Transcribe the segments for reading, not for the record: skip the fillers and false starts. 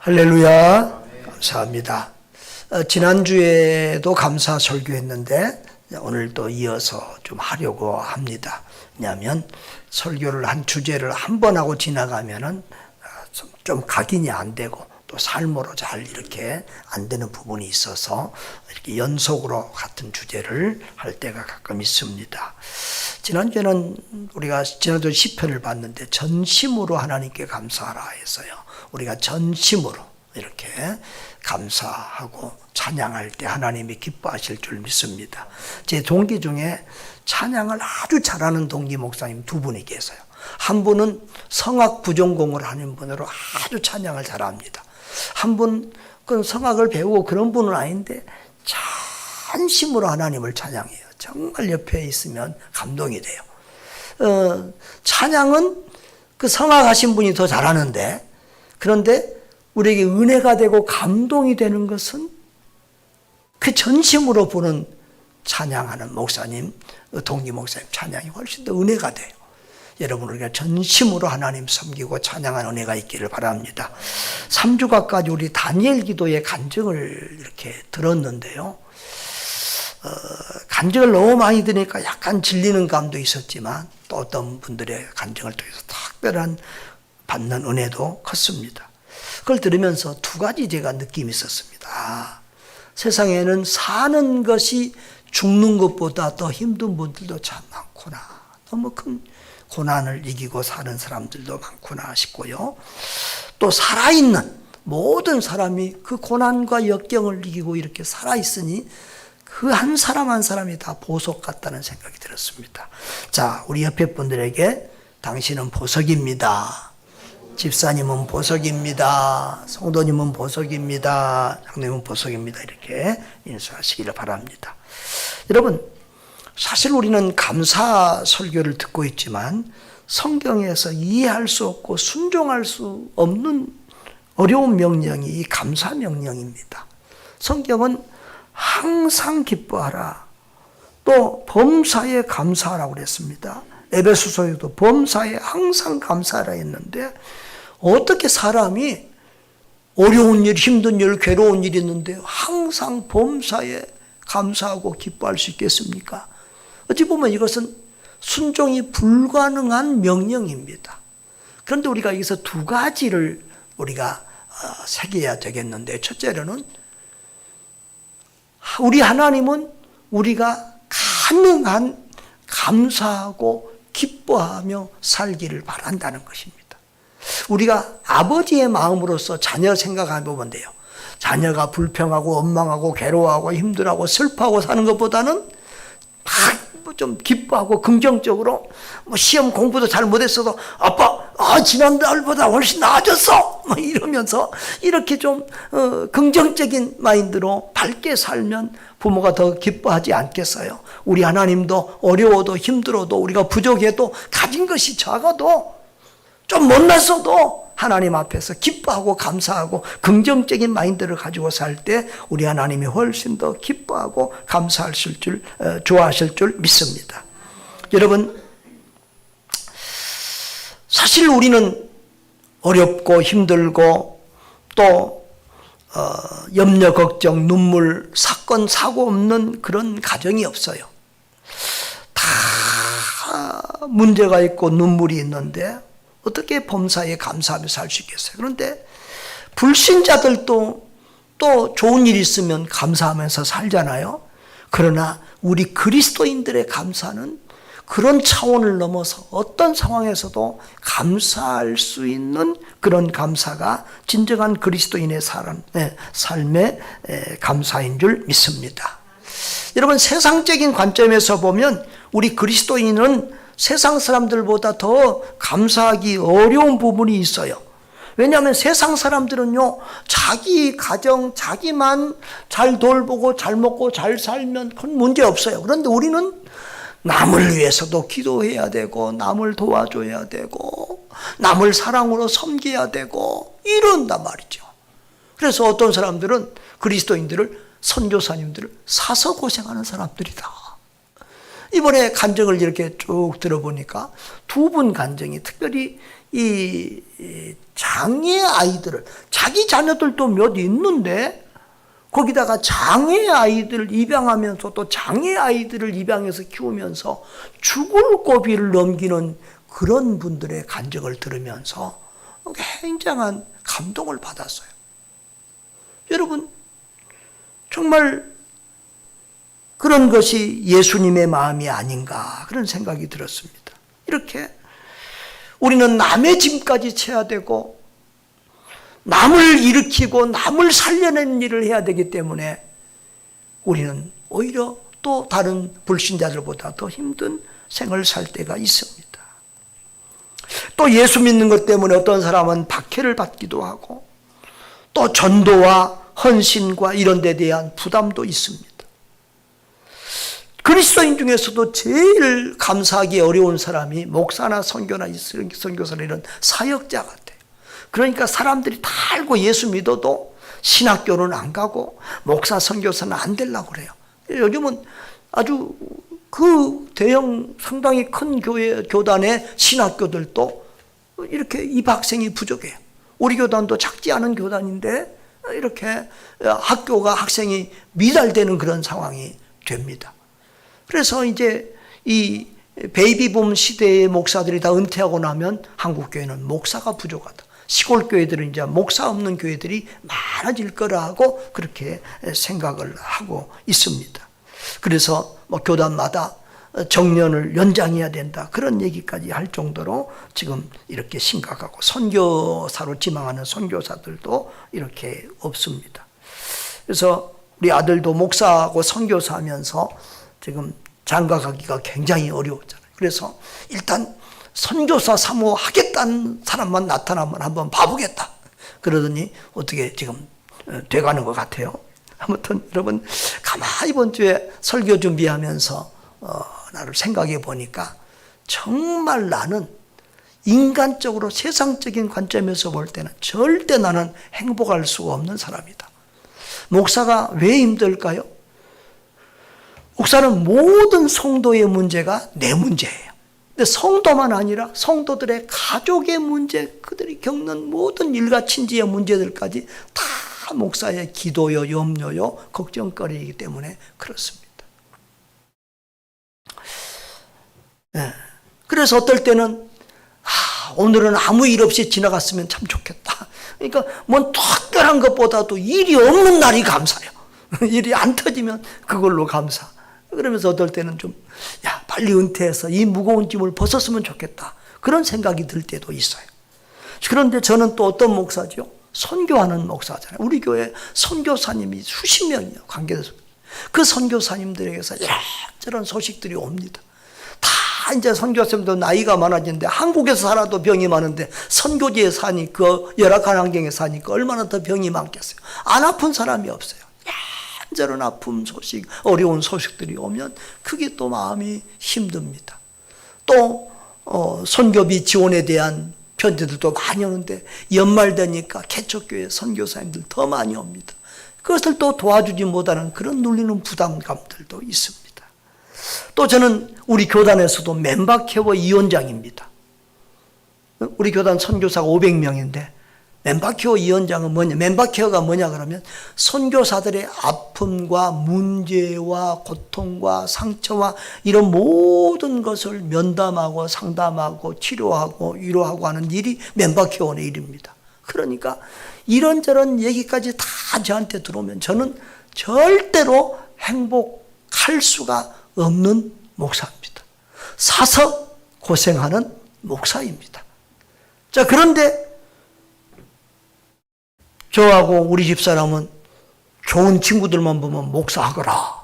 할렐루야. 감사합니다. 지난주에도 감사 설교했는데 오늘 또 이어서 좀 하려고 합니다. 왜냐하면 설교를 한 주제를 한 번 하고 지나가면은 좀 각인이 안 되고 또 삶으로 잘 이렇게 안 되는 부분이 있어서 이렇게 연속으로 같은 주제를 할 때가 가끔 있습니다. 지난주에는 우리가 지난주 시편을 봤는데 전심으로 하나님께 감사하라 했어요. 우리가 전심으로 이렇게 감사하고 찬양할 때 하나님이 기뻐하실 줄 믿습니다. 제 동기 중에 찬양을 아주 잘하는 동기 목사님 두 분이 계세요. 한 분은 성악 부전공을 하는 분으로 아주 찬양을 잘합니다. 한 분, 그 성악을 배우고 그런 분은 아닌데 전심으로 하나님을 찬양해요. 정말 옆에 있으면 감동이 돼요. 찬양은 그 성악하신 분이 더 잘하는데, 그런데 우리에게 은혜가 되고 감동이 되는 것은 그 전심으로 부른 찬양하는 목사님, 동기 목사님 찬양이 훨씬 더 은혜가 돼요. 여러분, 우리가 전심으로 하나님 섬기고 찬양하는 은혜가 있기를 바랍니다. 3주간까지 우리 다니엘 기도의 간증을 이렇게 들었는데요. 간증을 너무 많이 들으니까 약간 질리는 감도 있었지만 또 어떤 분들의 간증을 통해서 특별한 받는 은혜도 컸습니다. 그걸 들으면서 두 가지 제가 느낌이 있었습니다. 세상에는 사는 것이 죽는 것보다 더 힘든 분들도 참 많구나. 너무 큰 고난을 이기고 사는 사람들도 많구나 싶고요. 또 살아있는 모든 사람이 그 고난과 역경을 이기고 이렇게 살아있으니 그 한 사람 한 사람이 다 보석 같다는 생각이 들었습니다. 자, 우리 옆에 분들에게 당신은 보석입니다. 집사님은 보석입니다. 성도님은 보석입니다. 장로님은 보석입니다. 이렇게 인사하시기를 바랍니다. 여러분, 사실 우리는 감사 설교를 듣고 있지만 성경에서 이해할 수 없고 순종할 수 없는 어려운 명령이 이 감사 명령입니다. 성경은 항상 기뻐하라. 또 범사에 감사하라고 그랬습니다. 에베소서에도 범사에 항상 감사하라 했는데 어떻게 사람이 어려운 일, 힘든 일, 괴로운 일이 있는데 항상 범사에 감사하고 기뻐할 수 있겠습니까? 어찌 보면 이것은 순종이 불가능한 명령입니다. 그런데 우리가 여기서 두 가지를 우리가 새겨야 되겠는데, 첫째로는 우리 하나님은 우리가 가능한 감사하고 기뻐하며 살기를 바란다는 것입니다. 우리가 아버지의 마음으로서 자녀 생각해 보면 돼요. 자녀가 불평하고 원망하고 괴로워하고 힘들어하고 슬퍼하고 사는 것보다는 좀 기뻐하고 긍정적으로 시험 공부도 잘 못했어도 아빠 지난달보다 훨씬 나아졌어 이러면서 이렇게 좀 긍정적인 마인드로 밝게 살면 부모가 더 기뻐하지 않겠어요? 우리 하나님도 어려워도 힘들어도 우리가 부족해도 가진 것이 작아도 좀 못났어도 하나님 앞에서 기뻐하고 감사하고 긍정적인 마인드를 가지고 살 때 우리 하나님이 훨씬 더 기뻐하고 감사하실 줄, 좋아하실 줄 믿습니다. 여러분, 사실 우리는 어렵고 힘들고 또 염려, 걱정, 눈물, 사건, 사고 없는 그런 가정이 없어요. 다 문제가 있고 눈물이 있는데 어떻게 범사에 감사하며 살 수 있겠어요? 그런데 불신자들도 또 좋은 일이 있으면 감사하면서 살잖아요. 그러나 우리 그리스도인들의 감사는 그런 차원을 넘어서 어떤 상황에서도 감사할 수 있는 그런 감사가 진정한 그리스도인의 삶의 감사인 줄 믿습니다. 여러분, 세상적인 관점에서 보면 우리 그리스도인은 세상 사람들보다 더 감사하기 어려운 부분이 있어요. 왜냐하면 세상 사람들은요, 자기 가정, 자기만 잘 돌보고 잘 먹고 잘 살면 그건 문제 없어요. 그런데 우리는 남을 위해서도 기도해야 되고 남을 도와줘야 되고 남을 사랑으로 섬겨야 되고 이런단 말이죠. 그래서 어떤 사람들은 그리스도인들을, 선교사님들을 사서 고생하는 사람들이다. 이번에 간증을 이렇게 쭉 들어보니까 두 분 간증이 특별히 이 장애 아이들을, 자기 자녀들도 몇 있는데 거기다가 장애 아이들 입양하면서 또 장애 아이들을 입양해서 키우면서 죽을 고비를 넘기는 그런 분들의 간증을 들으면서 굉장한 감동을 받았어요. 여러분, 정말 그런 것이 예수님의 마음이 아닌가 그런 생각이 들었습니다. 이렇게 우리는 남의 짐까지 져야 되고 남을 일으키고 남을 살려내는 일을 해야 되기 때문에 우리는 오히려 또 다른 불신자들보다 더 힘든 생을 살 때가 있습니다. 또 예수 믿는 것 때문에 어떤 사람은 박해를 받기도 하고 또 전도와 헌신과 이런 데 대한 부담도 있습니다. 그리스도인 중에서도 제일 감사하기 어려운 사람이 목사나 선교나 선교사나 이런 사역자 같아요. 그러니까 사람들이 다 알고 예수 믿어도 신학교는 안 가고 목사 선교사는 안 되려고 그래요. 요즘은 아주 그 대형 상당히 큰 교단의 신학교들도 이렇게 입학생이 부족해요. 우리 교단도 작지 않은 교단인데 이렇게 학생이 미달되는 그런 상황이 됩니다. 그래서 이제 이 베이비붐 시대의 목사들이 다 은퇴하고 나면 한국교회는 목사가 부족하다. 시골 교회들은 이제 목사 없는 교회들이 많아질 거라고 그렇게 생각을 하고 있습니다. 그래서 뭐 교단마다 정년을 연장해야 된다 그런 얘기까지 할 정도로 지금 이렇게 심각하고 선교사로 지망하는 선교사들도 이렇게 없습니다. 그래서 우리 아들도 목사하고 선교사 하면서 지금 장가가기가 굉장히 어려웠잖아요. 그래서 일단 선교사 사모하겠다는 사람만 나타나면 한번 봐보겠다. 그러더니 어떻게 지금 돼가는 것 같아요. 아무튼 여러분 가만히 이번 주에 설교 준비하면서 나를 생각해 보니까 정말 나는 인간적으로 세상적인 관점에서 볼 때는 절대 나는 행복할 수가 없는 사람이다. 목사가 왜 힘들까요? 목사는 모든 성도의 문제가 내 문제예요. 근데 성도만 아니라 성도들의 가족의 문제, 그들이 겪는 모든 일가친지의 문제들까지 다 목사의 기도요, 염려요, 걱정거리이기 때문에 그렇습니다. 네. 그래서 어떨 때는 오늘은 아무 일 없이 지나갔으면 참 좋겠다. 그러니까 뭔 특별한 것보다도 일이 없는 날이 감사해요. 일이 안 터지면 그걸로 감사. 그러면서 어떨 때는 좀 빨리 은퇴해서 이 무거운 짐을 벗었으면 좋겠다. 그런 생각이 들 때도 있어요. 그런데 저는 또 어떤 목사죠? 선교하는 목사잖아요. 우리 교회 선교사님이 수십 명이요. 관계돼서. 그 선교사님들에게서 이런저런 소식들이 옵니다. 다 이제 선교사님도 나이가 많아지는데 한국에서 살아도 병이 많은데 선교지에 사니까 열악한 환경에 사니까 얼마나 더 병이 많겠어요. 안 아픈 사람이 없어요. 이런저런 아픔 소식, 어려운 소식들이 오면 그게 또 마음이 힘듭니다. 또 선교비 지원에 대한 편지들도 많이 오는데 연말 되니까 개척교회 선교사님들 더 많이 옵니다. 그것을 또 도와주지 못하는 그런 눌리는 부담감들도 있습니다. 또 저는 우리 교단에서도 멤버케어 위원장입니다. 우리 교단 선교사가 500명인데 멤버케어 위원장은 뭐냐? 멤버케어가 뭐냐 그러면 선교사들의 아픔과 문제와 고통과 상처와 이런 모든 것을 면담하고 상담하고 치료하고 위로하고 하는 일이 멤버케어의 일입니다. 그러니까 이런저런 얘기까지 다 저한테 들어오면 저는 절대로 행복할 수가 없는 목사입니다. 사서 고생하는 목사입니다. 자, 그런데 저하고 우리 집사람은 좋은 친구들만 보면 목사하거라,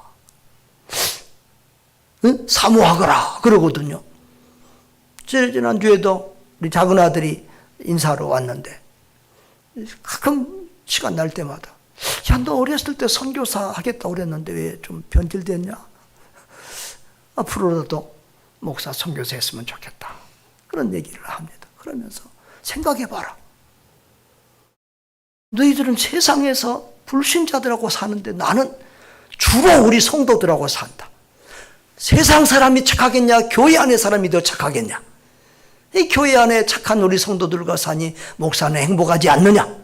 사모하거라 그러거든요. 지난주에도 우리 작은 아들이 인사하러 왔는데 가끔 시간 날 때마다 너 어렸을 때 선교사 하겠다고 그랬는데 왜 좀 변질됐냐? 앞으로라도 목사 선교사 했으면 좋겠다. 그런 얘기를 합니다. 그러면서 생각해봐라. 너희들은 세상에서 불신자들하고 사는데 나는 주로 우리 성도들하고 산다. 세상 사람이 착하겠냐? 교회 안에 사람이 더 착하겠냐? 이 교회 안에 착한 우리 성도들과 사니 목사는 행복하지 않느냐?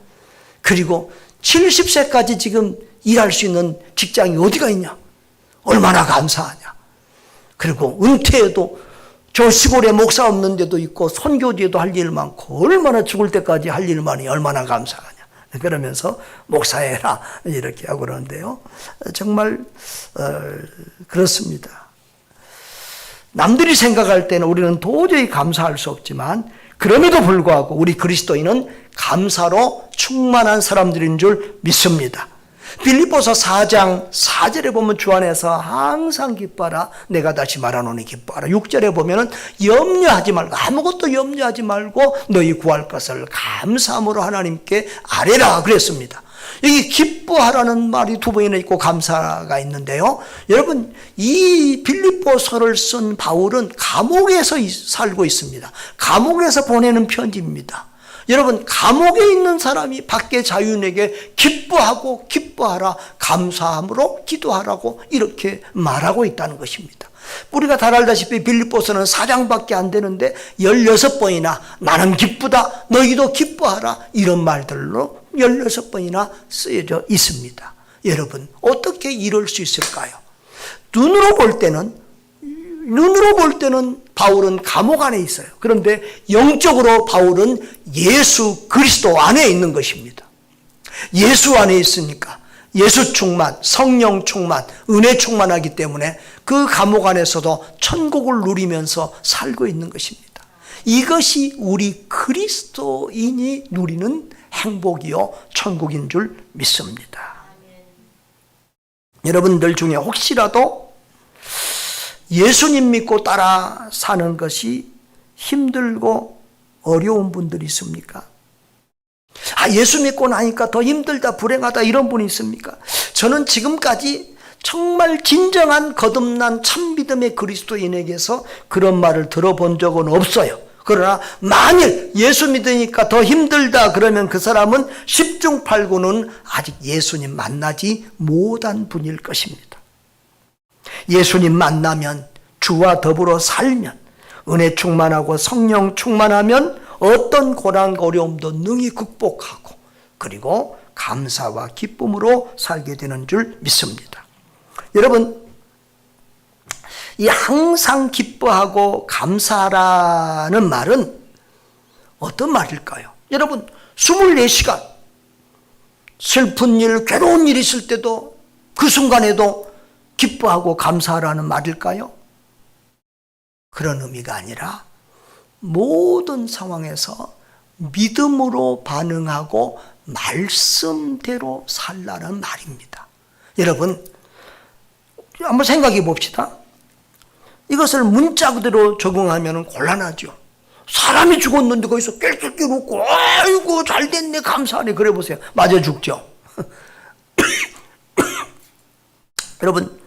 그리고 70세까지 지금 일할 수 있는 직장이 어디가 있냐? 얼마나 감사하냐? 그리고 은퇴해도 저 시골에 목사 없는 데도 있고 선교지에도 할 일 많고 얼마나 죽을 때까지 할 일 많이 얼마나 감사하냐? 그러면서 목사해라 이렇게 하고 그러는데요. 정말 그렇습니다. 남들이 생각할 때는 우리는 도저히 감사할 수 없지만 그럼에도 불구하고 우리 그리스도인은 감사로 충만한 사람들인 줄 믿습니다. 빌립보서 4장 4절에 보면 주 안에서 항상 기뻐하라. 내가 다시 말하노니 기뻐하라. 6절에 보면은 염려하지 말고, 아무것도 염려하지 말고 너희 구할 것을 감사함으로 하나님께 아뢰라 그랬습니다. 여기 기뻐하라는 말이 두 번이나 있고 감사가 있는데요. 여러분, 이 빌립보서를 쓴 바울은 감옥에서 살고 있습니다. 감옥에서 보내는 편지입니다. 여러분, 감옥에 있는 사람이 밖에 자유인에게 기뻐하고 기뻐하라, 감사함으로 기도하라고 이렇게 말하고 있다는 것입니다. 우리가 다 알다시피 빌립보서는 4장밖에 안 되는데 16번이나 나는 기쁘다, 너희도 기뻐하라, 이런 말들로 16번이나 쓰여져 있습니다. 여러분, 어떻게 이럴 수 있을까요? 눈으로 볼 때는 바울은 감옥 안에 있어요. 그런데 영적으로 바울은 예수 그리스도 안에 있는 것입니다. 예수 안에 있으니까 예수 충만, 성령 충만, 은혜 충만하기 때문에 그 감옥 안에서도 천국을 누리면서 살고 있는 것입니다. 이것이 우리 그리스도인이 누리는 행복이요 천국인 줄 믿습니다. 여러분들 중에 혹시라도 예수님 믿고 따라 사는 것이 힘들고 어려운 분들이 있습니까? 예수 믿고 나니까 더 힘들다, 불행하다 이런 분이 있습니까? 저는 지금까지 정말 진정한 거듭난 참믿음의 그리스도인에게서 그런 말을 들어본 적은 없어요. 그러나 만일 예수 믿으니까 더 힘들다 그러면 그 사람은 10중 8구는 아직 예수님 만나지 못한 분일 것입니다. 예수님 만나면, 주와 더불어 살면, 은혜 충만하고 성령 충만하면 어떤 고난 어려움도 능히 극복하고 그리고 감사와 기쁨으로 살게 되는 줄 믿습니다. 여러분, 이 항상 기뻐하고 감사하라는 말은 어떤 말일까요? 여러분, 24시간 슬픈 일, 괴로운 일 있을 때도 그 순간에도 기뻐하고 감사하라는 말일까요? 그런 의미가 아니라 모든 상황에서 믿음으로 반응하고 말씀대로 살라는 말입니다. 여러분, 한번 생각해 봅시다. 이것을 문자 그대로 적용하면 곤란하죠. 사람이 죽었는데 거기서 낄낄낄 웃고 아이고 잘됐네 감사하네 그래 보세요. 맞아 죽죠. 여러분,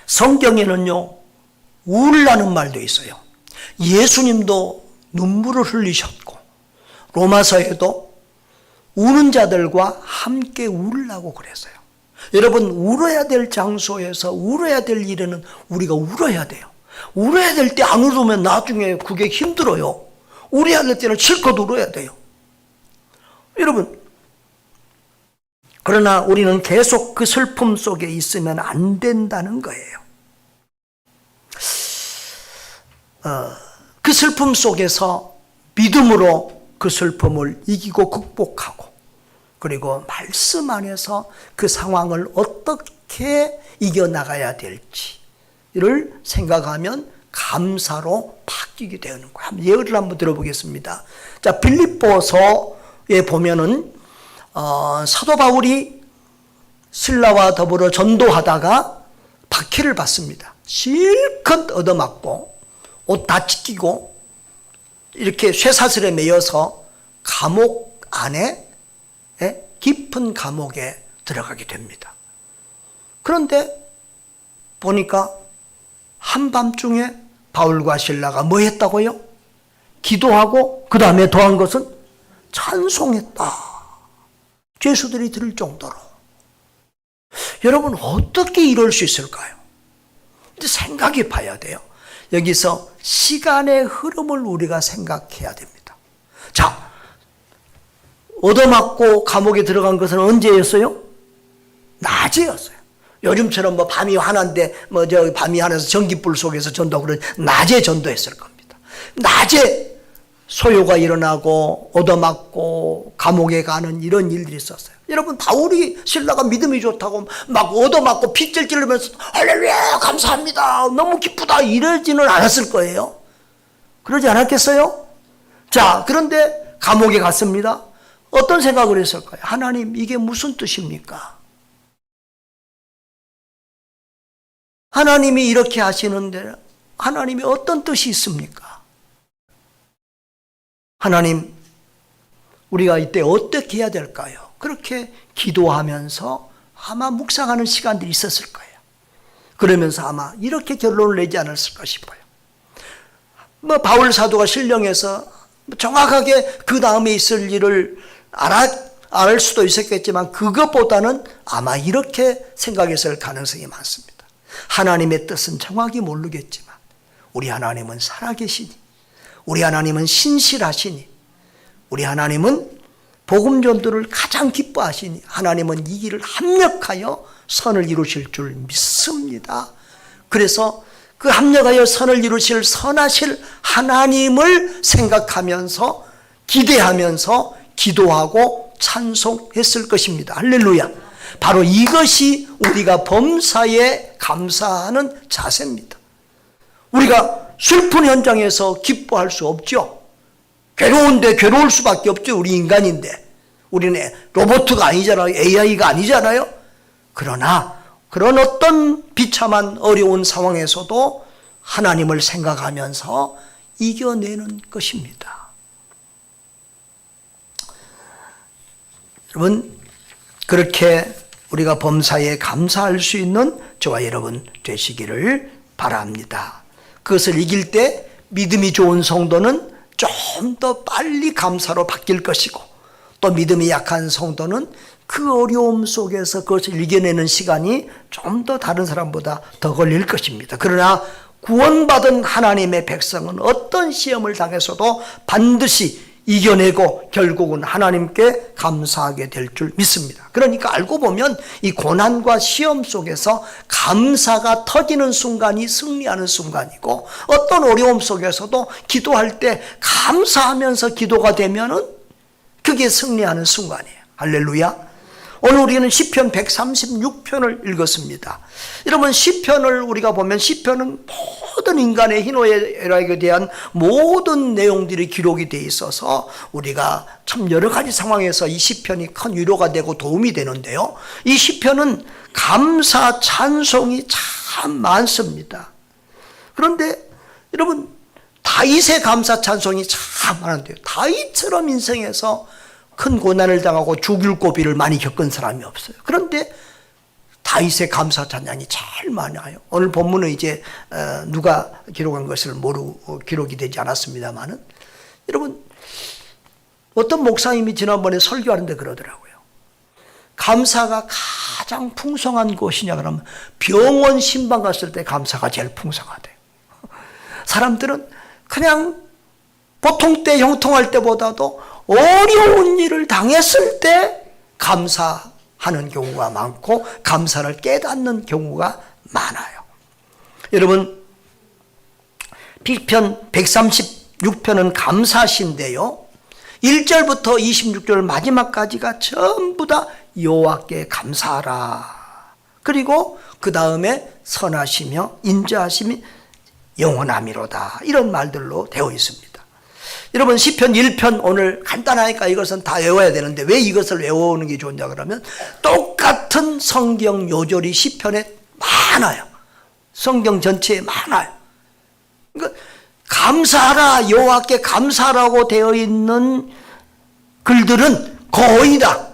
성경에는요 울라는 말도 있어요. 예수님도 눈물을 흘리셨고 로마서에도 우는 자들과 함께 울라고 그랬어요. 여러분, 울어야 될 장소에서 울어야 될 일에는 우리가 울어야 돼요. 울어야 될 때 안 울으면 나중에 그게 힘들어요. 울어야 될 때는 실컷 울어야 돼요. 여러분, 그러나 우리는 계속 그 슬픔 속에 있으면 안 된다는 거예요. 그 슬픔 속에서 믿음으로 그 슬픔을 이기고 극복하고 그리고 말씀 안에서 그 상황을 어떻게 이겨나가야 될지를 생각하면 감사로 바뀌게 되는 거예요. 예를 한번 들어보겠습니다. 자, 빌립보서에 보면은 사도 바울이 신라와 더불어 전도하다가 박해를 받습니다. 실컷 얻어맞고 옷 다 찢기고 이렇게 쇠사슬에 매여서 감옥 안에 깊은 감옥에 들어가게 됩니다. 그런데 보니까 한밤중에 바울과 실라가 뭐 했다고요? 기도하고 그 다음에 더한 것은 찬송했다. 죄수들이 들을 정도로. 여러분, 어떻게 이럴 수 있을까요? 근데 생각해 봐야 돼요. 여기서 시간의 흐름을 우리가 생각해야 됩니다. 자, 얻어맞고 감옥에 들어간 것은 언제였어요? 낮에였어요. 요즘처럼 뭐 밤이 환한데 밤이 환해서 전기불 속에서 전도하고 그런 낮에 전도했을 겁니다. 낮에 소요가 일어나고 얻어맞고 감옥에 가는 이런 일들이 있었어요. 여러분, 바울이 신라가 믿음이 좋다고 막 얻어맞고 핏질 찌르면서 할렐루야 감사합니다 너무 기쁘다 이러지는 않았을 거예요. 그러지 않았겠어요? 자, 그런데 감옥에 갔습니다. 어떤 생각을 했을까요? 하나님, 이게 무슨 뜻입니까? 하나님이 이렇게 하시는데 하나님이 어떤 뜻이 있습니까? 하나님, 우리가 이때 어떻게 해야 될까요? 그렇게 기도하면서 아마 묵상하는 시간들이 있었을 거예요. 그러면서 아마 이렇게 결론을 내지 않았을까 싶어요. 바울 사도가 신령해서 정확하게 그 다음에 있을 일을 알 수도 있었겠지만 그것보다는 아마 이렇게 생각했을 가능성이 많습니다. 하나님의 뜻은 정확히 모르겠지만 우리 하나님은 살아계시니, 우리 하나님은 신실하시니, 우리 하나님은 복음 전도를 가장 기뻐하시니 하나님은 이 길을 합력하여 선을 이루실 줄 믿습니다. 그래서 그 합력하여 선을 이루실 선하실 하나님을 생각하면서 기대하면서 기도하고 찬송했을 것입니다. 할렐루야. 바로 이것이 우리가 범사에 감사하는 자세입니다. 우리가 슬픈 현장에서 기뻐할 수 없죠. 괴로운데 괴로울 수밖에 없죠. 우리 인간인데. 우리는 로봇가 아니잖아요. AI가 아니잖아요. 그러나 그런 어떤 비참한 어려운 상황에서도 하나님을 생각하면서 이겨내는 것입니다. 여러분, 그렇게 우리가 범사에 감사할 수 있는 저와 여러분 되시기를 바랍니다. 그것을 이길 때 믿음이 좋은 성도는 좀 더 빨리 감사로 바뀔 것이고, 또 믿음이 약한 성도는 그 어려움 속에서 그것을 이겨내는 시간이 좀 더 다른 사람보다 더 걸릴 것입니다. 그러나 구원받은 하나님의 백성은 어떤 시험을 당해서도 반드시 이겨내고 결국은 하나님께 감사하게 될 줄 믿습니다. 그러니까 알고 보면 이 고난과 시험 속에서 감사가 터지는 순간이 승리하는 순간이고, 어떤 어려움 속에서도 기도할 때 감사하면서 기도가 되면은 그게 승리하는 순간이에요. 할렐루야. 오늘 우리는 시편 136편을 읽었습니다. 여러분, 시편을 우리가 보면 시편은 모든 인간의 희노애락에 대한 모든 내용들이 기록이 되어 있어서 우리가 참 여러 가지 상황에서 이 시편이 큰 위로가 되고 도움이 되는데요. 이 시편은 감사 찬송이 참 많습니다. 그런데 여러분, 다윗의 감사 찬송이 참 많은데요. 다윗처럼 인생에서 큰 고난을 당하고 죽을 고비를 많이 겪은 사람이 없어요. 그런데 다윗의 감사 찬양이 제일 많아요. 오늘 본문은 이제 누가 기록한 것을 모르고 기록이 되지 않았습니다만은, 여러분, 어떤 목사님이 지난번에 설교하는데 그러더라고요. 감사가 가장 풍성한 곳이냐 그러면 병원 신방 갔을 때 감사가 제일 풍성하대요. 사람들은 그냥 보통 때 형통할 때보다도 어려운 일을 당했을 때 감사하는 경우가 많고 감사를 깨닫는 경우가 많아요. 여러분, 시편 136편은 감사시인데요, 1절부터 26절 마지막까지가 전부 다 여호와께 감사하라. 그리고 그 다음에 선하시며 인자하심이 영원함이로다. 이런 말들로 되어 있습니다. 여러분, 시편 1편 오늘 간단하니까 이것은 다 외워야 되는데 왜 이것을 외우는 게 좋냐 그러면 똑같은 성경 요절이 시편에 많아요. 성경 전체에 많아요. 그러니까 감사하라, 여호와께 감사라고 되어 있는 글들은 거의 다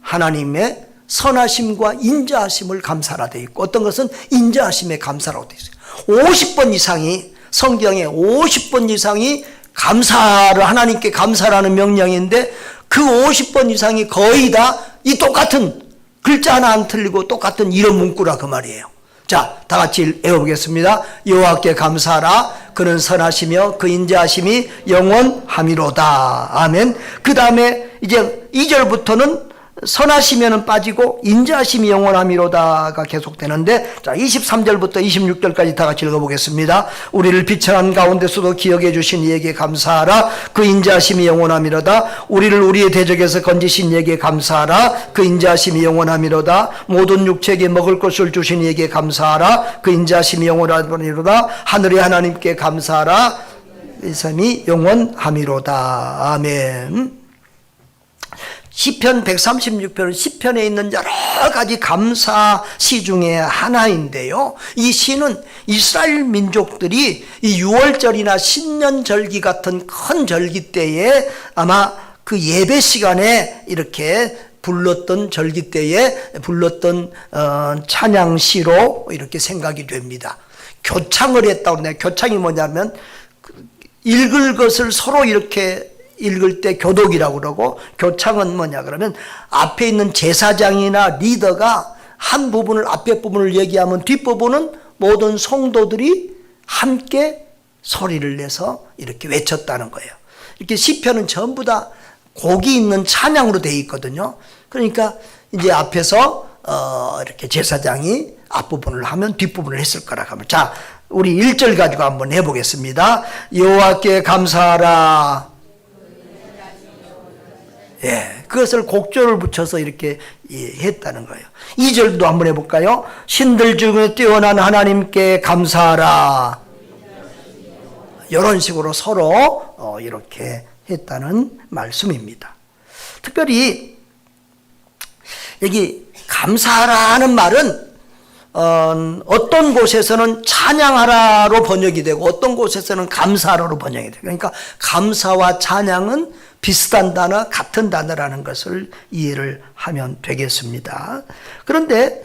하나님의 선하심과 인자하심을 감사라 되어 있고, 어떤 것은 인자하심에 감사라고 되어 있어요. 50번 이상이, 성경에 50번 이상이 감사를, 하나님께 감사라는 명령인데 그 50번 이상이 거의 다 이 똑같은 글자 하나 안 틀리고 똑같은 이런 문구라 그 말이에요. 자, 다 같이 외워보겠습니다. 여호와께 감사하라. 그는 선하시며 그 인자하심이 영원함이로다. 아멘. 그 다음에 이제 2절부터는 선하시면은 빠지고 인자하심이 영원함이로다가 계속되는데, 자 23절부터 26절까지 다 같이 읽어보겠습니다. 우리를 비천한 가운데서도 기억해 주신 이에게 감사하라. 그 인자하심이 영원함이로다. 우리를 우리의 대적에서 건지신 이에게 감사하라. 그 인자하심이 영원함이로다. 모든 육체에게 먹을 것을 주신 이에게 감사하라. 그 인자하심이 영원함이로다. 하늘의 하나님께 감사하라. 이 삶이 영원함이로다. 아멘. 시편 136편은 시편에 있는 여러 가지 감사 시 중에 하나인데요. 이 시는 이스라엘 민족들이 이 6월절이나 신년절기 같은 큰 절기 때에 아마 그 예배 시간에 이렇게 불렀던 절기 때에 불렀던 찬양시로 이렇게 생각이 됩니다. 교창을 했다고 그러네요. 교창이 뭐냐면 읽을 것을 서로 이렇게 읽을 때 교독이라고 그러고, 교창은 뭐냐 그러면 앞에 있는 제사장이나 리더가 한 부분을, 앞에 부분을 얘기하면 뒷부분은 모든 성도들이 함께 소리를 내서 이렇게 외쳤다는 거예요. 이렇게 시편은 전부 다 곡이 있는 찬양으로 되어 있거든요. 그러니까 이제 앞에서 이렇게 제사장이 앞부분을 하면 뒷부분을 했을 거라고 하면, 자 우리 1절 가지고 한번 해보겠습니다. 여호와께 감사하라. 예, 그것을 곡조를 붙여서 이렇게 했다는 거예요. 2절도 한번 해볼까요? 신들 중에 뛰어난 하나님께 감사하라. 이런 식으로 서로 이렇게 했다는 말씀입니다. 특별히 여기 감사하라는 말은 어떤 곳에서는 찬양하라로 번역이 되고 어떤 곳에서는 감사하라로 번역이 돼요. 그러니까 감사와 찬양은 비슷한 단어, 같은 단어라는 것을 이해를 하면 되겠습니다. 그런데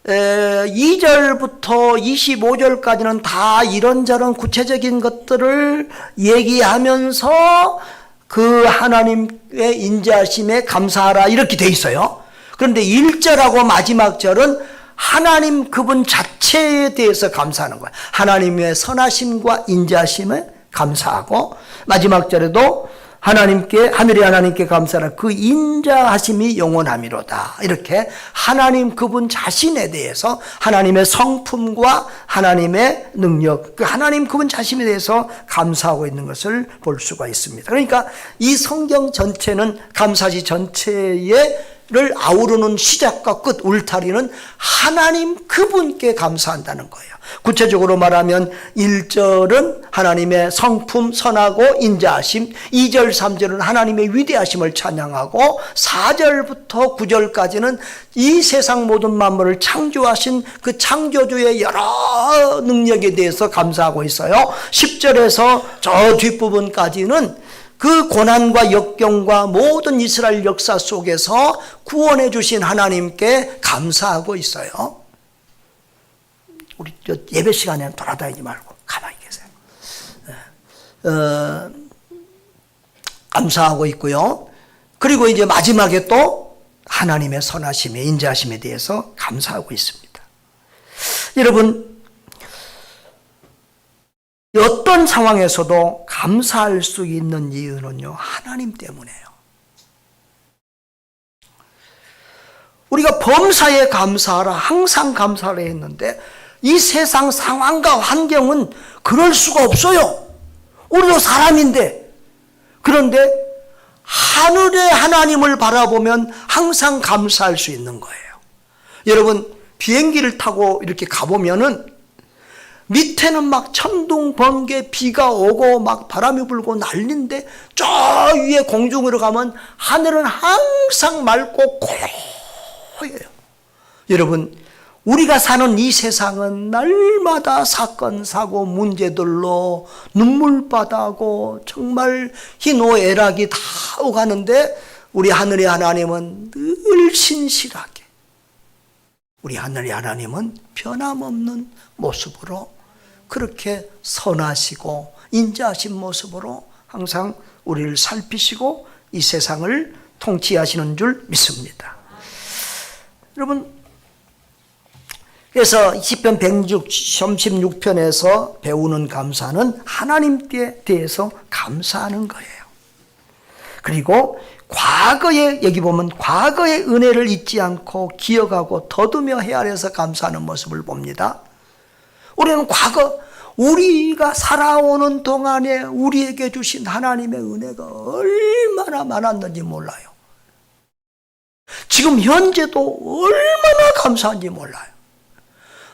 2절부터 25절까지는 다 이런저런 구체적인 것들을 얘기하면서 그 하나님의 인자하심에 감사하라 이렇게 돼 있어요. 그런데 1절하고 마지막 절은 하나님 그분 자체에 대해서 감사하는 거예요. 하나님의 선하심과 인자하심에 감사하고, 마지막 절에도 하나님께, 하늘의 하나님께 감사하라. 그 인자하심이 영원함이로다. 이렇게 하나님 그분 자신에 대해서, 하나님의 성품과 하나님의 능력, 그 하나님 그분 자신에 대해서 감사하고 있는 것을 볼 수가 있습니다. 그러니까 이 성경 전체는, 감사시 전체를 아우르는 시작과 끝, 울타리는 하나님 그분께 감사한다는 거예요. 구체적으로 말하면 1절은 하나님의 성품, 선하고 인자하심, 2절, 3절은 하나님의 위대하심을 찬양하고, 4절부터 9절까지는 이 세상 모든 만물을 창조하신 그 창조주의 여러 능력에 대해서 감사하고 있어요. 10절에서 저 뒷부분까지는 그 고난과 역경과 모든 이스라엘 역사 속에서 구원해 주신 하나님께 감사하고 있어요. 우리 예배 시간에는 돌아다니지 말고 가만히 계세요. 감사하고 있고요. 그리고 이제 마지막에 또 하나님의 선하심에, 인자하심에 대해서 감사하고 있습니다. 여러분, 어떤 상황에서도 감사할 수 있는 이유는요, 하나님 때문이에요. 우리가 범사에 감사하라, 항상 감사를 했는데 이 세상 상황과 환경은 그럴 수가 없어요. 우리도 사람인데. 그런데 하늘의 하나님을 바라보면 항상 감사할 수 있는 거예요. 여러분, 비행기를 타고 이렇게 가보면은 밑에는 막 천둥, 번개, 비가 오고 막 바람이 불고 난리인데 저 위에 공중으로 가면 하늘은 항상 맑고 고요해요. 여러분, 우리가 사는 이 세상은 날마다 사건, 사고, 문제들로 눈물바다고 정말 희노애락이 다 오가는데 우리 하늘의 하나님은 늘 신실하게, 우리 하늘의 하나님은 변함없는 모습으로 그렇게 선하시고 인자하신 모습으로 항상 우리를 살피시고 이 세상을 통치하시는 줄 믿습니다. 여러분, 그래서 시편 136편에서 배우는 감사는 하나님께 대해서 감사하는 거예요. 그리고 과거에, 여기 보면 과거의 은혜를 잊지 않고 기억하고 더듬어 헤아려서 감사하는 모습을 봅니다. 우리는 과거, 우리가 살아오는 동안에 우리에게 주신 하나님의 은혜가 얼마나 많았는지 몰라요. 지금 현재도 얼마나 감사한지 몰라요.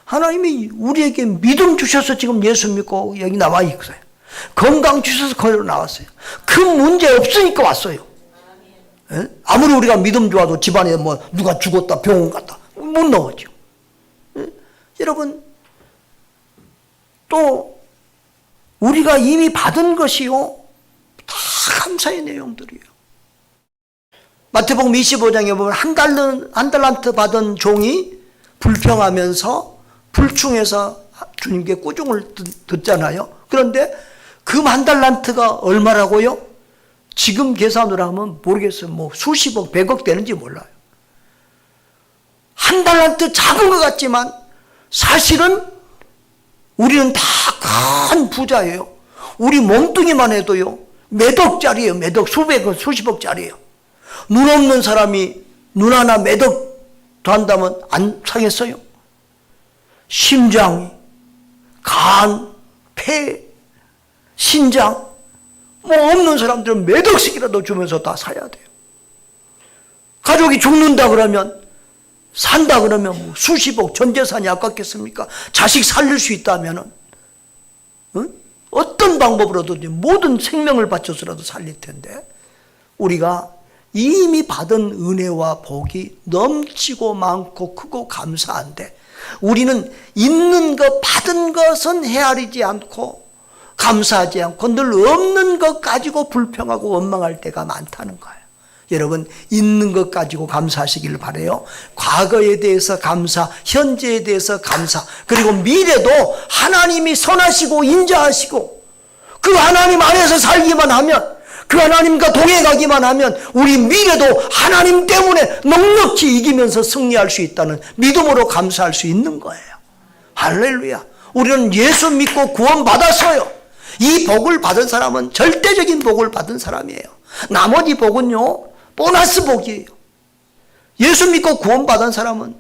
하나님이 우리에게 믿음 주셔서 지금 예수 믿고 여기 나와 있어요. 건강 주셔서 거기로 나왔어요. 그 문제 없으니까 왔어요. 예? 아무리 우리가 믿음 좋아도 집안에 뭐 누가 죽었다 병원 갔다 못 나오죠. 예? 여러분, 또 우리가 이미 받은 것이요 다 감사의 내용들이에요. 마태복음 25장에 보면 한 달란트 받은 종이 불평하면서 불충해서 주님께 꾸중을 듣잖아요. 그런데 그 한 달란트가 얼마라고요? 지금 계산으로 하면 모르겠어요. 뭐 수십억, 백억 되는지 몰라요. 한 달란트 작은 것 같지만 사실은 우리는 다 큰 부자예요. 우리 몸뚱이만 해도요 몇 억짜리예요. 몇 억, 수백억, 수십억짜리예요. 눈 없는 사람이 눈 하나 몇 억 더 한다면 안 상했어요? 심장, 간, 폐, 신장 뭐 없는 사람들은 몇 억씩이라도 주면서 다 사야 돼요. 가족이 죽는다 그러면, 산다 그러면 뭐 수십억, 전 재산이 아깝겠습니까? 자식 살릴 수 있다면은 어떤 방법으로든 모든 생명을 바쳐서라도 살릴 텐데, 우리가 이미 받은 은혜와 복이 넘치고 많고 크고 감사한데 우리는 있는 것, 받은 것은 헤아리지 않고 감사하지 않고 늘 없는 것 가지고 불평하고 원망할 때가 많다는 거예요. 여러분, 있는 것 가지고 감사하시길 바라요. 과거에 대해서 감사, 현재에 대해서 감사, 그리고 미래도 하나님이 선하시고 인자하시고 그 하나님 안에서 살기만 하면, 그 하나님과 동행하기만 하면 우리 미래도 하나님 때문에 넉넉히 이기면서 승리할 수 있다는 믿음으로 감사할 수 있는 거예요. 할렐루야. 우리는 예수 믿고 구원받았어요. 이 복을 받은 사람은 절대적인 복을 받은 사람이에요. 나머지 복은요 보너스 복이에요. 예수 믿고 구원받은 사람은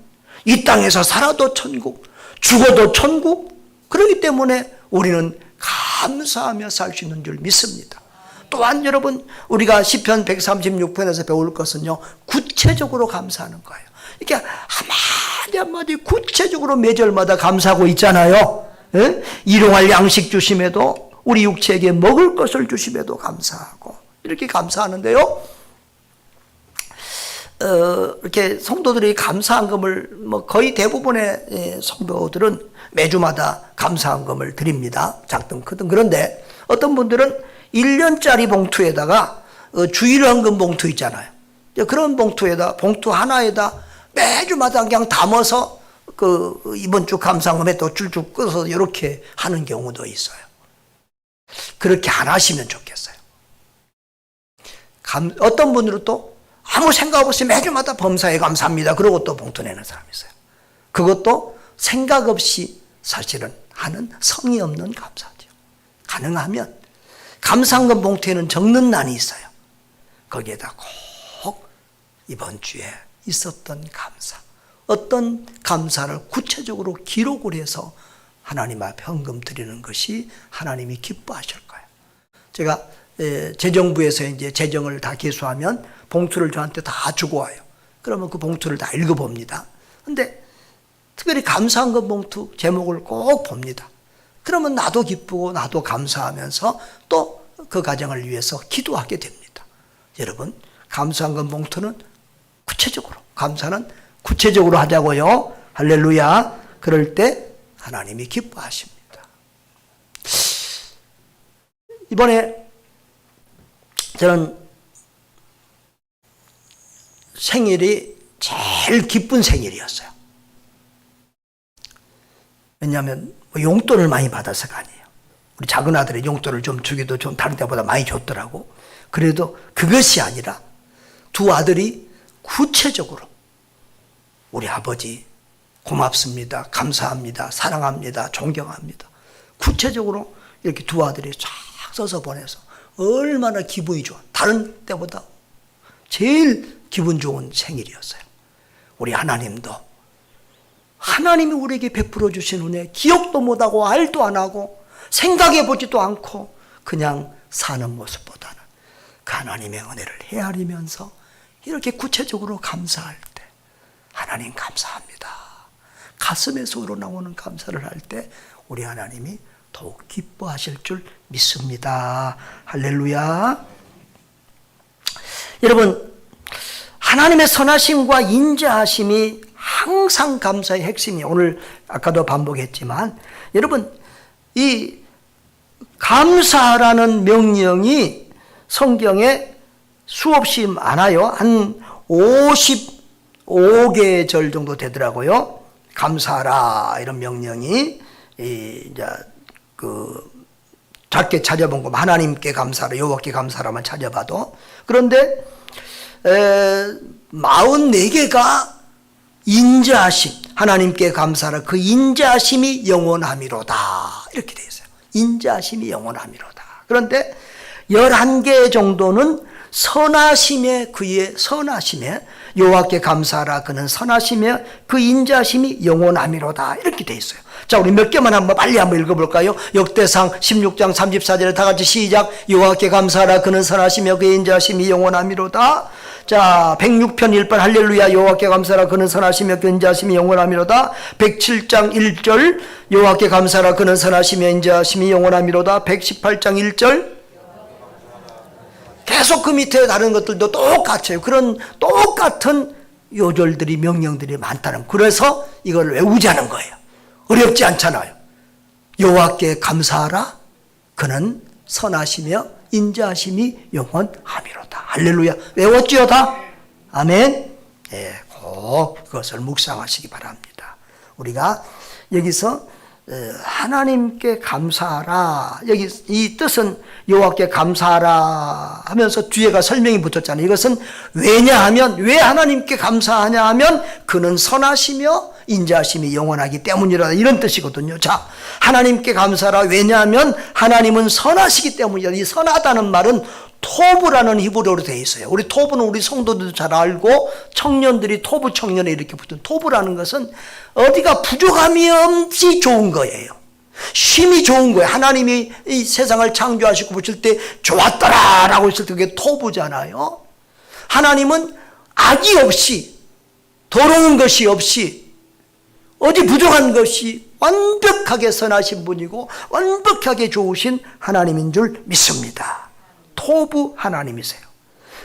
이 땅에서 살아도 천국, 죽어도 천국. 그렇기 때문에 우리는 감사하며 살 수 있는 줄 믿습니다. 또한 여러분, 우리가 시편 136편에서 배울 것은요 구체적으로 감사하는 거예요. 이렇게 한마디 한마디 구체적으로 매절마다 감사하고 있잖아요. 예? 일용할 양식 주심에도, 우리 육체에게 먹을 것을 주심에도 감사하고 이렇게 감사하는데요. 이렇게 성도들이 감사한금을 뭐 거의 대부분의 성도들은 매주마다 감사한금을 드립니다. 작든 크든. 그런데 어떤 분들은 1년짜리 봉투에다가 주일헌금 봉투 있잖아요. 그런 봉투에다, 봉투 하나에다 매주마다 그냥 담아서 그 이번 주 감사금에 또 줄줄 끊어서 이렇게 하는 경우도 있어요. 그렇게 안 하시면 좋겠어요. 어떤 분들은 또 아무 생각 없이 매주마다 범사에 감사합니다. 그러고 또 봉투 내는 사람이 있어요. 그것도 생각 없이 사실은 하는 성의 없는 감사죠. 가능하면 감사한금 봉투에는 적는 난이 있어요. 거기에다 꼭 이번 주에 있었던 감사, 어떤 감사를 구체적으로 기록을 해서 하나님 앞에 헌금 드리는 것이 하나님이 기뻐하실 거예요. 제가 재정부에서 이제 재정을 다 계수하면 봉투를 저한테 다 주고 와요. 그러면 그 봉투를 다 읽어봅니다. 근데 특별히 감사한금 봉투 제목을 꼭 봅니다. 그러면 나도 기쁘고 나도 감사하면서 또 그 가정을 위해서 기도하게 됩니다. 여러분, 감사한금 봉투는 구체적으로, 감사는 구체적으로 하자고요. 할렐루야. 그럴 때 하나님이 기뻐하십니다. 이번에 저는 생일이 제일 기쁜 생일이었어요. 왜냐하면 용돈을 많이 받아서가 아니에요. 우리 작은 아들이 용돈을 좀 주기도 좀 다른 때보다 많이 줬더라고. 그래도 그것이 아니라 두 아들이 구체적으로 우리 아버지 고맙습니다, 감사합니다, 사랑합니다, 존경합니다. 구체적으로 이렇게 두 아들이 쫙 써서 보내서 얼마나 기분이 좋아. 다른 때보다 제일 기분 좋은 생일이었어요. 우리 하나님도, 하나님이 우리에게 베풀어 주신 은혜 기억도 못하고 알도 안 하고 생각해 보지도 않고 그냥 사는 모습보다는 그 하나님의 은혜를 헤아리면서 이렇게 구체적으로 감사할 때, 하나님 감사합니다, 가슴에서 우러나오는 감사를 할 때 우리 하나님이 더욱 기뻐하실 줄 믿습니다. 할렐루야. 여러분, 하나님의 선하심과 인자하심이 항상 감사의 핵심이, 오늘 아까도 반복했지만, 여러분, 이 감사라는 명령이 성경에 수없이 많아요. 한 55개 절 정도 되더라고요. 감사하라 이런 명령이. 이제 작게 찾아본 거, 하나님께 감사하라, 여호와께 감사하라만 찾아봐도. 그런데 44개가 인자하심, 하나님께 감사하라, 그 인자하심이 영원함이로다 이렇게 되어 있어요. 인자하심이 영원함이로다. 그런데 11개 정도는 선하심에, 그의 선하심에, 여호와께 감사하라, 그는 선하심에 그 인자하심이 영원함이로다 이렇게 되어 있어요. 자, 우리 몇 개만 빨리 한번 읽어볼까요? 역대상 16장 34절에 다 같이 시작. 여호와께 감사하라, 그는 선하시며 그의 인자하심이 영원함이로다. 자, 106편 1번 할렐루야, 여호와께 감사하라, 그는 선하시며 그의 인자하심이 영원함이로다. 107장 1절 여호와께 감사하라, 그는 선하시며 인자하심이 영원함이로다. 118장 1절 계속 그 밑에 다른 것들도 똑같아요. 그런 똑같은 요절들이, 명령들이 많다는, 그래서 이걸 외우자는 거예요. 어렵지 않잖아요. 여호와께 감사하라, 그는 선하시며 인자하심이 영원함이로다. 할렐루야. 외웠지요 다? 아멘. 예, 꼭 그것을 묵상하시기 바랍니다. 우리가 여기서 하나님께 감사하라, 여기 이 뜻은 여호와께 감사하라 하면서 뒤에가 설명이 붙었잖아요. 이것은 왜냐하면, 왜 하나님께 감사하냐 하면 그는 선하시며 인자하심이 영원하기 때문이라, 이런 뜻이거든요. 자, 하나님께 감사하라, 왜냐하면 하나님은 선하시기 때문이다. 이 선하다는 말은 토부라는 히브리어로 되어 있어요. 우리 토부는 우리 성도들도 잘 알고, 청년들이 토부 청년에 이렇게 붙은, 토부라는 것은 어디가 부족함이 없이 좋은 거예요. 쉼이 좋은 거예요. 하나님이 이 세상을 창조하시고 보실 때 좋았더라 라고 했을 때 그게 토부잖아요. 하나님은 악이 없이, 더러운 것이 없이, 어디 부족한 것이 완벽하게 선하신 분이고 완벽하게 좋으신 하나님인 줄 믿습니다. 토부 하나님이세요.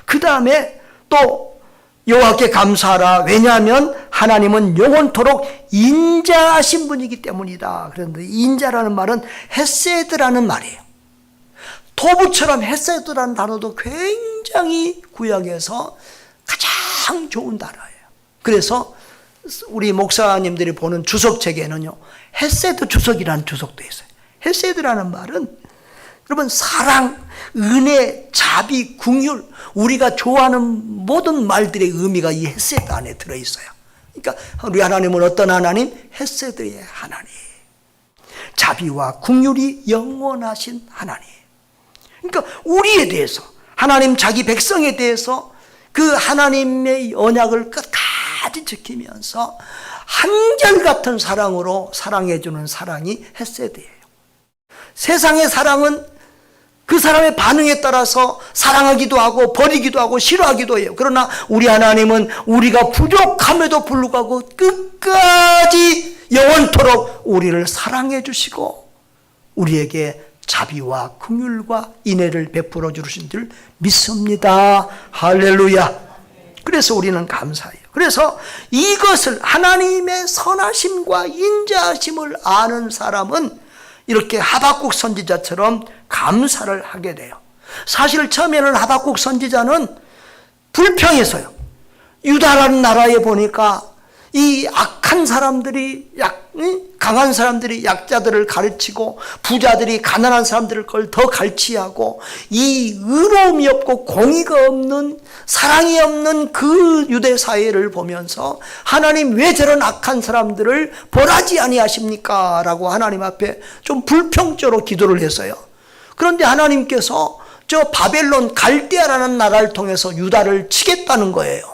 그 다음에 또 여호와께 감사하라, 왜냐하면 하나님은 영원토록 인자하신 분이기 때문이다. 그런데 인자라는 말은 헤세드라는 말이에요. 토부처럼 헤세드라는 단어도 굉장히 구약에서 가장 좋은 단어예요. 그래서 우리 목사님들이 보는 주석책에는요, 헤세드 주석이라는 주석도 있어요. 헤세드라는 말은 여러분, 사랑, 은혜, 자비, 긍휼, 우리가 좋아하는 모든 말들의 의미가 이 헤세드 안에 들어있어요. 그러니까 우리 하나님은 어떤 하나님? 헤세드의 하나님, 자비와 긍휼이 영원하신 하나님. 그러니까 우리에 대해서, 하나님 자기 백성에 대해서 그 하나님의 언약을 끝까지 지키면서 한결같은 사랑으로 사랑해주는 사랑이 헤세드예요. 세상의 사랑은 그 사람의 반응에 따라서 사랑하기도 하고 버리기도 하고 싫어하기도 해요. 그러나 우리 하나님은 우리가 부족함에도 불구하고 끝까지 영원토록 우리를 사랑해 주시고 우리에게 자비와 긍휼과 인애를 베풀어 주신 줄 믿습니다. 할렐루야. 그래서 우리는 감사해요. 그래서 이것을, 하나님의 선하심과 인자하심을 아는 사람은 이렇게 하박국 선지자처럼 감사를 하게 돼요. 사실 처음에는 하박국 선지자는 불평해서요, 유다라는 나라에 보니까 이 악한 약한 사람들이 강한 사람들이 약자들을 가르치고 부자들이 가난한 사람들을 걸 더 갈취하고 이 의로움이 없고 공의가 없는 사랑이 없는 그 유대 사회를 보면서 하나님 왜 저런 악한 사람들을 벌하지 아니하십니까? 라고 하나님 앞에 좀 불평적으로 기도를 했어요. 그런데 하나님께서 저 바벨론 갈대아라는 나라를 통해서 유다를 치겠다는 거예요.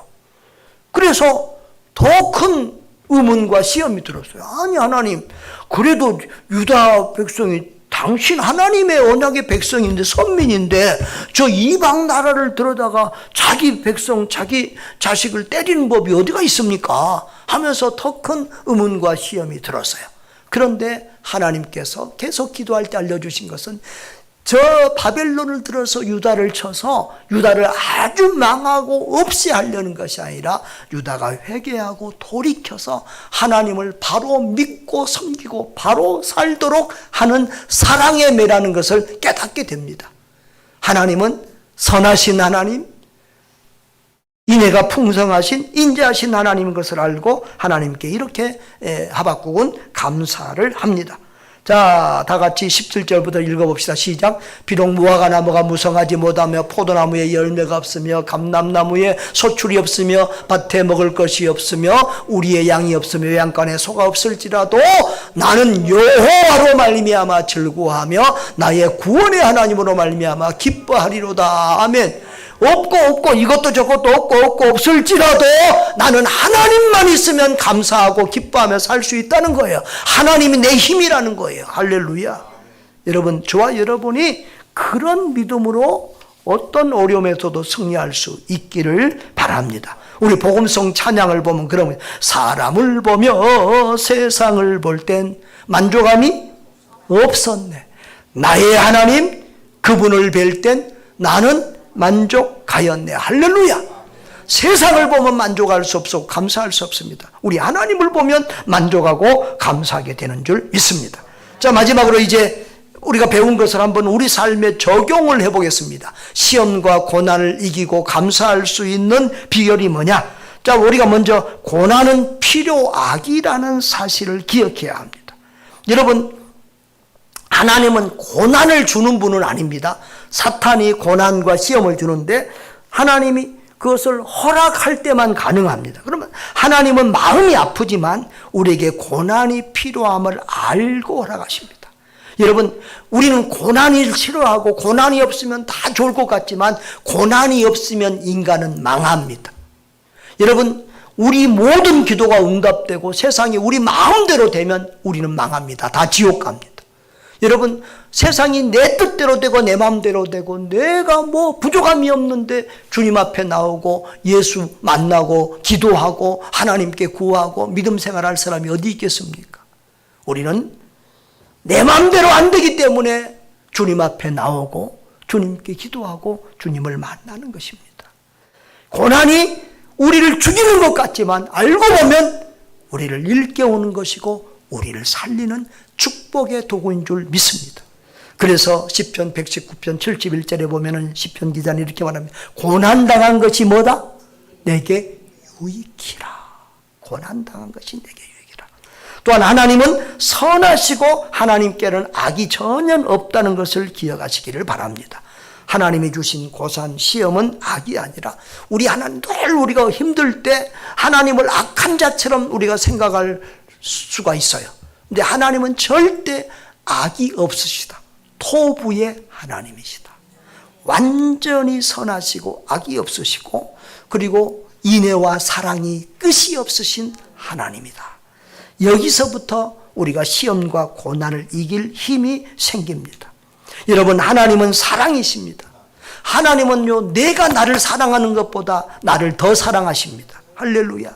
그래서 더 큰 의문과 시험이 들었어요. 아니 하나님, 그래도 유다 백성이 당신 하나님의 언약의 백성인데 선민인데 저 이방 나라를 들어다가 자기 백성 자기 자식을 때리는 법이 어디가 있습니까? 하면서 더 큰 의문과 시험이 들었어요. 그런데 하나님께서 계속 기도할 때 알려주신 것은 저 바벨론을 들어서 유다를 쳐서 유다를 아주 망하고 없이 하려는 것이 아니라 유다가 회개하고 돌이켜서 하나님을 바로 믿고 섬기고 바로 살도록 하는 사랑의 매라는 것을 깨닫게 됩니다. 하나님은 선하신 하나님, 인애가 풍성하신 인자하신 하나님인 것을 알고 하나님께 이렇게 하박국은 감사를 합니다. 자, 다 같이 17절부터 읽어봅시다. 시작. 비록 무화과 나무가 무성하지 못하며 포도나무에 열매가 없으며 감람나무에 소출이 없으며 밭에 먹을 것이 없으며 우리의 양이 없으며 양간에 소가 없을지라도 나는 여호와로 말미암아 즐거워하며 나의 구원의 하나님으로 말미암아 기뻐하리로다. 아멘. 없고 이것도 저것도 없고 없을지라도 나는 하나님만 있으면 감사하고 기뻐하며 살 수 있다는 거예요. 하나님이 내 힘이라는 거예요. 할렐루야. 여러분, 저와 여러분이 그런 믿음으로 어떤 어려움에서도 승리할 수 있기를 바랍니다. 우리 복음성 찬양을 보면 그러면 사람을 보며 세상을 볼 땐 만족함이 없었네. 나의 하나님 그분을 뵐 땐 나는 만족하였네. 할렐루야. 세상을 보면 만족할 수 없고 감사할 수 없습니다. 우리 하나님을 보면 만족하고 감사하게 되는 줄 믿습니다. 자, 마지막으로 이제 우리가 배운 것을 한번 우리 삶에 적용을 해보겠습니다. 시험과 고난을 이기고 감사할 수 있는 비결이 뭐냐? 자, 우리가 먼저 고난은 필요악이라는 사실을 기억해야 합니다. 여러분, 하나님은 고난을 주는 분은 아닙니다. 사탄이 고난과 시험을 주는데 하나님이 그것을 허락할 때만 가능합니다. 그러면 하나님은 마음이 아프지만 우리에게 고난이 필요함을 알고 허락하십니다. 여러분, 우리는 고난을 싫어하고 고난이 없으면 다 좋을 것 같지만 고난이 없으면 인간은 망합니다. 여러분, 우리 모든 기도가 응답되고 세상이 우리 마음대로 되면 우리는 망합니다. 다 지옥 갑니다. 여러분, 세상이 내 뜻대로 되고 내 마음대로 되고 내가 뭐 부족함이 없는데 주님 앞에 나오고 예수 만나고 기도하고 하나님께 구하고 믿음 생활할 사람이 어디 있겠습니까? 우리는 내 마음대로 안 되기 때문에 주님 앞에 나오고 주님께 기도하고 주님을 만나는 것입니다. 고난이 우리를 죽이는 것 같지만 알고 보면 우리를 일깨우는 것이고 우리를 살리는 축복의 도구인 줄 믿습니다. 그래서 시편 119편 71절에 보면은 시편 기자는 이렇게 말합니다. 고난당한 것이 뭐다? 내게 유익이라. 고난당한 것이 내게 유익이라. 또한 하나님은 선하시고 하나님께는 악이 전혀 없다는 것을 기억하시기를 바랍니다. 하나님이 주신 고산 시험은 악이 아니라 우리 하나님 늘 우리가 힘들 때 하나님을 악한 자처럼 우리가 생각할 수가 있어요. 근데 하나님은 절대 악이 없으시다. 토부의 하나님이시다. 완전히 선하시고 악이 없으시고 그리고 인애와 사랑이 끝이 없으신 하나님이다. 여기서부터 우리가 시험과 고난을 이길 힘이 생깁니다. 여러분, 하나님은 사랑이십니다. 하나님은요, 내가 나를 사랑하는 것보다 나를 더 사랑하십니다. 할렐루야.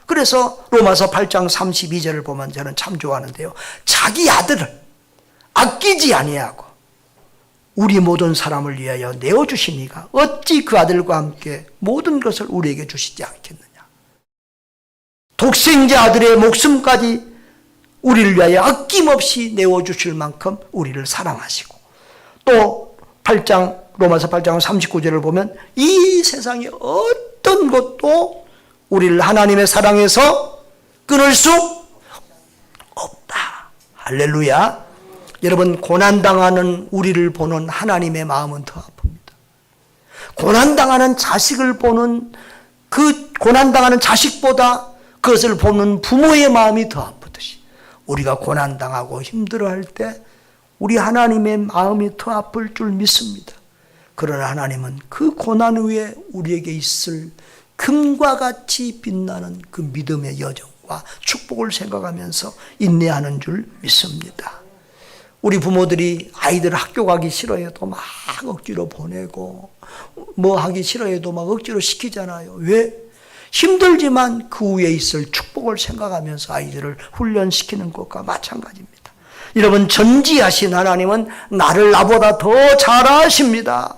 그래서 로마서 8장 32절을 보면 저는 참 좋아하는데요. 자기 아들을 아끼지 아니하고 우리 모든 사람을 위하여 내어주시니가 어찌 그 아들과 함께 모든 것을 우리에게 주시지 않겠느냐. 독생자 아들의 목숨까지 우리를 위하여 아낌없이 내어주실 만큼 우리를 사랑하시고 또 로마서 8장 39절을 보면 이 세상의 어떤 것도 우리를 하나님의 사랑에서 끊을 수 없다. 할렐루야. 여러분, 고난당하는 우리를 보는 하나님의 마음은 더 아픕니다. 고난당하는 자식을 보는 그 고난당하는 자식보다 그것을 보는 부모의 마음이 더 아프듯이 우리가 고난당하고 힘들어할 때 우리 하나님의 마음이 더 아플 줄 믿습니다. 그러나 하나님은 그 고난 후에 우리에게 있을 금과 같이 빛나는 그 믿음의 여정과 축복을 생각하면서 인내하는 줄 믿습니다. 우리 부모들이 아이들 학교 가기 싫어해도 막 억지로 보내고 뭐 하기 싫어해도 막 억지로 시키잖아요. 왜? 힘들지만 그 후에 있을 축복을 생각하면서 아이들을 훈련시키는 것과 마찬가지입니다. 여러분, 전지하신 하나님은 나를 나보다 더 잘 아십니다.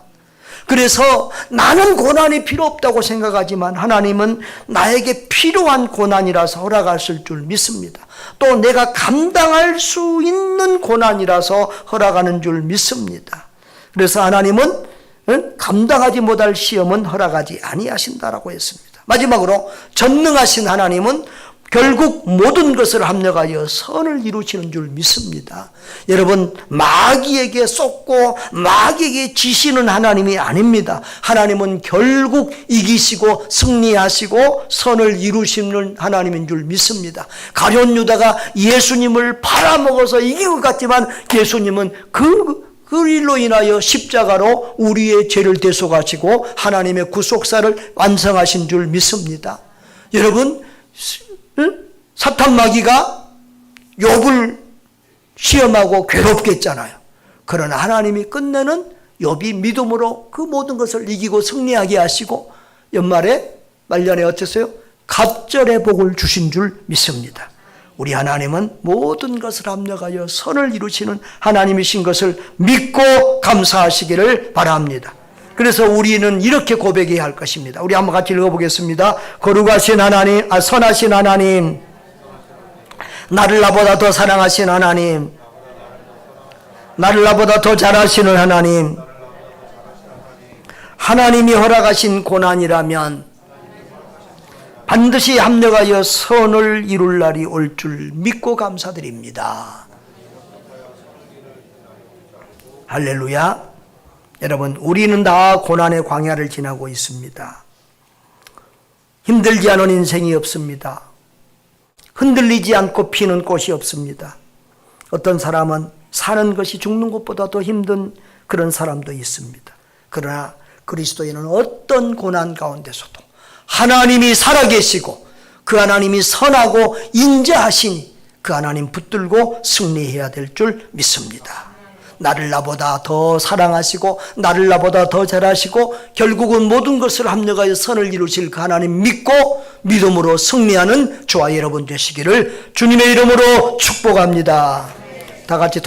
그래서 나는 고난이 필요 없다고 생각하지만 하나님은 나에게 필요한 고난이라서 허락하실 줄 믿습니다. 또 내가 감당할 수 있는 고난이라서 허락하는 줄 믿습니다. 그래서 하나님은 감당하지 못할 시험은 허락하지 아니하신다라고 했습니다. 마지막으로 전능하신 하나님은 결국 모든 것을 합력하여 선을 이루시는 줄 믿습니다. 여러분, 마귀에게 쏟고 마귀에게 지시는 하나님이 아닙니다. 하나님은 결국 이기시고 승리하시고 선을 이루시는 하나님인 줄 믿습니다. 가룟 유다가 예수님을 팔아먹어서 이긴 것 같지만 예수님은 그 일로 인하여 십자가로 우리의 죄를 대속하시고 하나님의 구속사를 완성하신 줄 믿습니다. 여러분, 사탄 마귀가 욥을 시험하고 괴롭게 했잖아요. 그러나 하나님이 끝내는 욥이 믿음으로 그 모든 것을 이기고 승리하게 하시고 연말에 말년에 어땠어요? 갑절의 복을 주신 줄 믿습니다. 우리 하나님은 모든 것을 합력하여 선을 이루시는 하나님이신 것을 믿고 감사하시기를 바랍니다. 그래서 우리는 이렇게 고백해야 할 것입니다. 우리 한번 같이 읽어보겠습니다. 거룩하신 하나님, 선하신 하나님, 나를 나보다 더 사랑하신 하나님, 나를 나보다 더 잘하시는 하나님, 하나님이 허락하신 고난이라면 반드시 합력하여 선을 이룰 날이 올 줄 믿고 감사드립니다. 할렐루야. 여러분, 우리는 다 고난의 광야를 지나고 있습니다. 힘들지 않은 인생이 없습니다. 흔들리지 않고 피는 꽃이 없습니다. 어떤 사람은 사는 것이 죽는 것보다 더 힘든 그런 사람도 있습니다. 그러나 그리스도인은 어떤 고난 가운데서도 하나님이 살아계시고 그 하나님이 선하고 인자하시니 그 하나님 붙들고 승리해야 될 줄 믿습니다. 나를 나보다 더 사랑하시고 나를 나보다 더 잘하시고 결국은 모든 것을 합력하여 선을 이루실 그 하나님 믿고 믿음으로 승리하는 저와 여러분 되시기를 주님의 이름으로 축복합니다. 다 같이